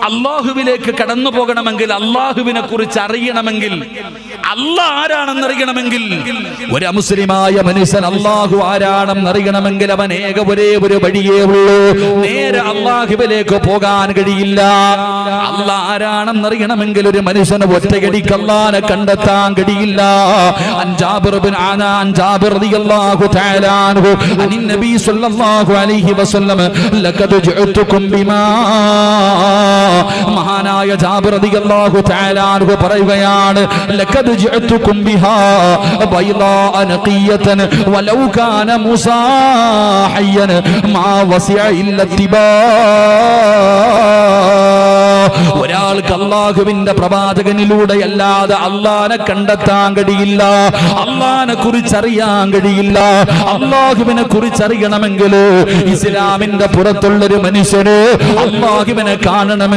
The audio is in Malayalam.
അള്ളാഹുവിലേക്ക് കടന്നു പോകണമെങ്കിൽ, അള്ളാഹുവിനെ കുറിച്ച് അറിയണമെങ്കിൽ, അള്ളാഹ് ആരാണെന്ന് അറിയണമെങ്കിൽ, ഒരു മുസ്ലിമായ മനുഷ്യൻ അള്ളാഹു ആരാണെന്ന് അറിയണമെങ്കിൽ അവൻ ഒരേ ഒരു വഴിയേ ഉള്ളൂ. നേരെ അള്ളാഹുവിലേക്ക് പോകാൻ കഴിയില്ല. അള്ളാഹ് ആരാണെന്ന് അറിയണമെങ്കിൽ ഒരു മനുഷ്യന് ഒറ്റയടിക്ക് അള്ളാഹനെ കണ്ടെത്താൻ കഴിയില്ല. ജാബിർ റളിയല്ലാഹു തആല അൻഹു അനിൻ നബി സ്വല്ലല്ലാഹു അലൈഹി വസല്ലം ലഖദ് ജഅതുകും ബിമാ, മഹാനായ ജാബിർ റളിയല്ലാഹു തആല അൻഹു പറയുകയാണ്, ലഖദ് ജഅതുകും ബിഹാ ബൈളാ നഖിയതൻ വലൗ കാന മൂസാ ഹയ്യൻ മാ വസിഅ ഇല്ല തിബാ. ഒരാൾക്ക് അള്ളാഹുവിന്റെ പ്രവാചകനിലൂടെ അല്ലാതെ അള്ളാഹനെ കണ്ടെത്താൻ കഴിയില്ല, അള്ളാഹനെ കുറിച്ചറിയാൻ കഴിയില്ല. അള്ളാഹുവിനെ കുറിച്ചറിയണമെങ്കിൽ, ഇസ്ലാമിന്റെ പുറത്തുള്ളൊരു മനുഷ്യന് അള്ളാഹുവിനെ കാണണമെങ്കിൽ